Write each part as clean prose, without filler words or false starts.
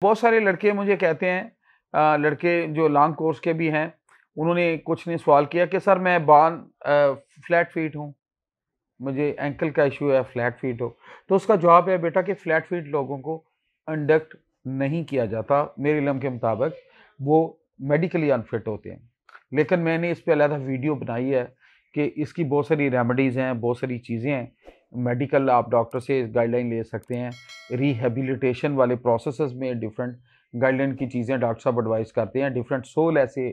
बहुत सारे लड़के मुझे कहते हैं लड़के जो लॉन्ग कोर्स के भी हैं, उन्होंने कुछ ने सवाल किया कि सर मैं फ्लैट फीट हूँ, मुझे एंकल का इशू है, फ्लैट फीट हो। तो उसका जवाब है बेटा कि फ्लैट फीट लोगों को इंडक्ट नहीं किया जाता, मेरे इल्म के मुताबिक वो मेडिकली अनफिट होते हैं। लेकिन मैंने इस पे अलग वीडियो बनाई है कि इसकी बहुत सारी रेमेडीज़ हैं, बहुत सारी चीज़ें हैं। मेडिकल आप डॉक्टर से गाइडलाइन ले सकते हैं। रिहेबिलिटेशन वाले प्रोसेसेस में डिफरेंट गाइडलाइन की चीज़ें डॉक्टर साहब एडवाइस करते हैं। डिफरेंट सोल ऐसे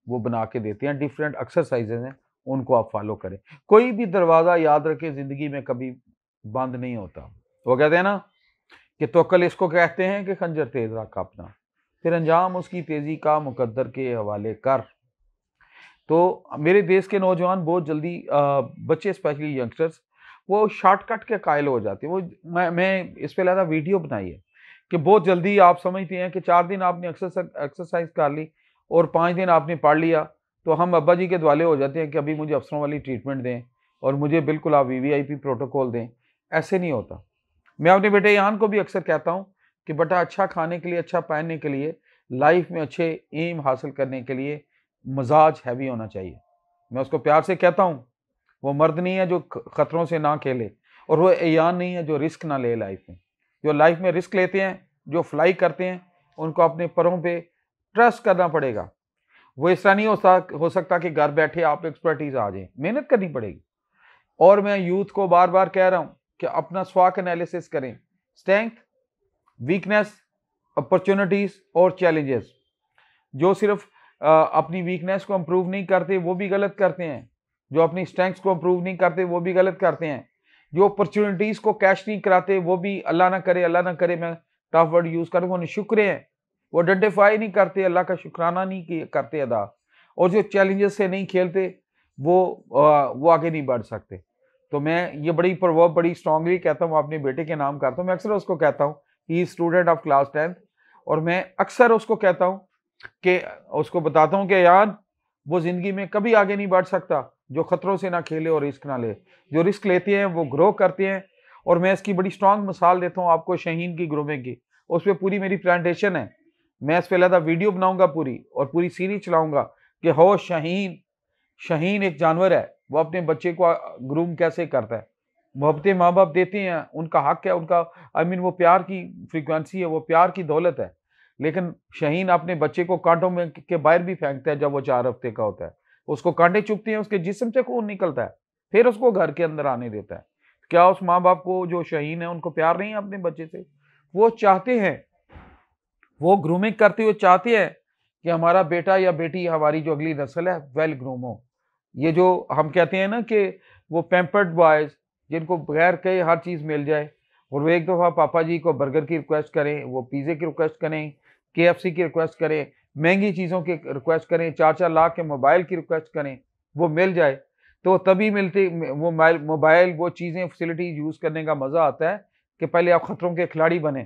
वो बना के देते हैं, डिफरेंट एक्सरसाइजेज हैं, उनको आप फॉलो करें। कोई भी दरवाज़ा याद रखें ज़िंदगी में कभी बंद नहीं होता। वो कहते हैं ना कि तवक्कल इसको कहते हैं कि खंजर तेज़ रख अपना, फिर अंजाम उसकी तेज़ी का मुकद्दर के हवाले कर। तो मेरे देश के नौजवान बहुत जल्दी बच्चे स्पेशली यंगस्टर्स वो शॉर्टकट के कायल हो जाते हैं। वो मैं इस पे अलग वीडियो बनाई है कि बहुत जल्दी आप समझते हैं कि 4 दिन आपने एक्सरसाइज कर ली और 5 दिन आपने पढ़ लिया, तो हम अब्बा जी के दुआले हो जाते हैं कि अभी मुझे अफसरों वाली ट्रीटमेंट दें और मुझे बिल्कुल आप वीवीआईपी प्रोटोकॉल दें। ऐसे नहीं होता। मैं अपने बेटे यान को भी अक्सर कहता हूँ कि बेटा अच्छा खाने के लिए, अच्छा पहनने के लिए, लाइफ में अच्छे एम हासिल करने के लिए मजाज हैवी होना चाहिए। मैं उसको प्यार से कहता हूँ, वो मर्द नहीं है जो खतरों से ना खेले, और वो यान नहीं है जो रिस्क ना ले लाइफ में। जो लाइफ में रिस्क लेते हैं, जो फ्लाई करते हैं, उनको अपने परों पे ट्रस्ट करना पड़ेगा। वो इस तरह नहीं हो सकता कि घर बैठे आप एक्सपर्टीज आ जाए, मेहनत करनी पड़ेगी। और मैं यूथ को बार बार कह रहा हूँ कि अपना स्वाक एनालिसिस करें, स्ट्रेंथ, वीकनेस, अपॉर्चुनिटीज और चैलेंजेस। जो सिर्फ अपनी वीकनेस को इम्प्रूव नहीं करते वो भी गलत करते हैं, जो अपनी स्ट्रेंथ्स को इम्प्रूव नहीं करते वो भी गलत करते हैं, जो अपॉर्चुनिटीज को कैश नहीं कराते वो भी अल्लाह ना करे मैं टफ वर्ड यूज करूँ, वो शुक्र हैं, वो आइडेंटिफाई नहीं करते, अल्लाह का शुक्राना नहीं करते अदा, और जो चैलेंजेस से नहीं खेलते वो आगे नहीं बढ़ सकते। तो मैं ये बड़ी स्ट्रांगली कहता हूँ, अपने बेटे के नाम करता हूँ। मैं अक्सर उसको कहता हूँ, ही स्टूडेंट ऑफ क्लास 10th, और मैं अक्सर उसको कहता हूँ कि उसको बताता हूँ कि यार वो जिंदगी में कभी आगे नहीं बढ़ सकता जो खतरों से ना खेले और रिस्क ना ले। जो रिस्क लेते हैं वो ग्रो करते हैं। और मैं इसकी बड़ी स्ट्रांग मिसाल देता हूँ आपको शाहीन की ग्रूमिंग की। उस पर पूरी मेरी प्रेजेंटेशन है, मैं इस पर अलग वीडियो बनाऊंगा पूरी, और पूरी सीरीज चलाऊंगा कि हो शाहीन, शाहीन एक जानवर है, वो अपने बच्चे को ग्रूम कैसे करता है। मोहब्बतें माँ बाप देते हैं, उनका हक है, उनका वो प्यार की फ्रीक्वेंसी है, वो प्यार की दौलत है। लेकिन शाहीन अपने बच्चे को कांटों में के बाहर भी फेंकता है जब वो 4 हफ्ते का होता है। उसको कांटे चुभते हैं, उसके जिस्म से खून निकलता है, फिर उसको घर के अंदर आने देता है। क्या उस माँ बाप को जो शाहीन है उनको प्यार नहीं है अपने बच्चे से? वो चाहते हैं, वो ग्रूमिंग करते हुए चाहते हैं कि हमारा बेटा या बेटी, हमारी जो अगली नस्ल है, वेल ग्रूम हो। ये जो हम कहते हैं ना कि वो पैम्पर्ड बॉयज जिनको बगैर कहे हर चीज़ मिल जाए, और वो एक दफ़ा पापा जी को बर्गर की रिक्वेस्ट करें, वो पिज़्ज़े की रिक्वेस्ट करें, केएफसी की रिक्वेस्ट करें, महंगी चीज़ों की रिक्वेस्ट करें, 4-4 लाख के मोबाइल की रिक्वेस्ट करें, वो मिल जाए, तो तभी वो मोबाइल, वो चीज़ें, फैसिलिटीज़ यूज़ करने का मज़ा आता है कि पहले आप खतरों के खिलाड़ी बने।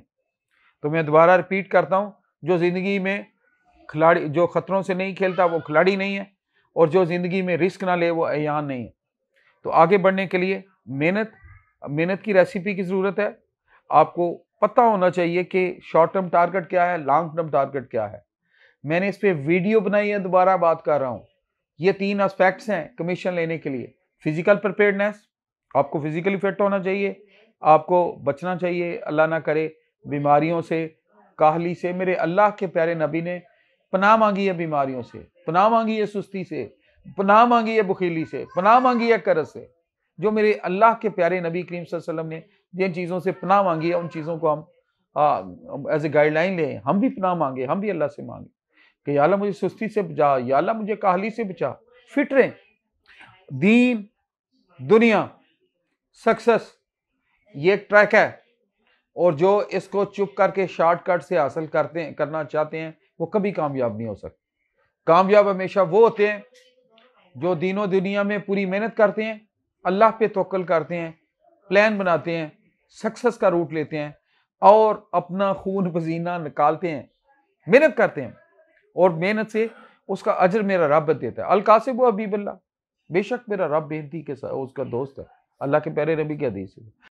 तो मैं दोबारा रिपीट करता हूँ, जो ज़िंदगी में खिलाड़ी, जो खतरों से नहीं खेलता वो खिलाड़ी नहीं है, और जो ज़िंदगी में रिस्क ना ले वो अयान नहीं है। तो आगे बढ़ने के लिए मेहनत, मेहनत की रेसिपी की ज़रूरत है। आपको पता होना चाहिए कि शॉर्ट टर्म टारगेट क्या है, लॉन्ग टर्म टारगेट क्या है। मैंने इस पे वीडियो बनाई है, दोबारा बात कर रहा हूँ। ये 3 एस्पेक्ट्स हैं कमीशन लेने के लिए। फिजिकल प्रिपेयर्डनेस, आपको फिजिकली फिट होना चाहिए, आपको बचना चाहिए अल्लाह ना करे बीमारियों से, काहली से। मेरे अल्लाह के प्यारे नबी ने पनाह मांगी है बीमारियों से, पनाह मांगी है सुस्ती से, पनाह मांगी है बुखीली से, पनाह मांगी है कर्ज से। जो मेरे अल्लाह के प्यारे नबी करीम सल्लल्लाहु अलैहि वसल्लम ने जिन चीज़ों से पनाह मांगी है, उन चीज़ों को हम एज ए गाइडलाइन लें, हम भी पनाह मांगे, हम भी अल्लाह से मांगे कि या अल्लाह मुझे सुस्ती से बचा, या अल्लाह मुझे काहली से बचा। फिट रहें। दीन, दुनिया, सक्सेस, ये एक ट्रैक है, और जो इसको चुप करके शॉर्टकट से हासिल करना चाहते हैं वो कभी कामयाब नहीं हो सकते। कामयाब हमेशा वो होते हैं जो दीनों दुनिया में पूरी मेहनत करते हैं, अल्लाह पे तवक्कल करते हैं, प्लान बनाते हैं, सक्सेस का रूट लेते हैं, और अपना खून पसीना निकालते हैं, मेहनत करते हैं, और मेहनत से उसका अजर मेरा रब देता है। अल कासिब हबीबुल्लाह, बेशक मेरा रब बेनती के साथ उसका दोस्त है। अल्लाह के प्यारे नबी की हदीस है।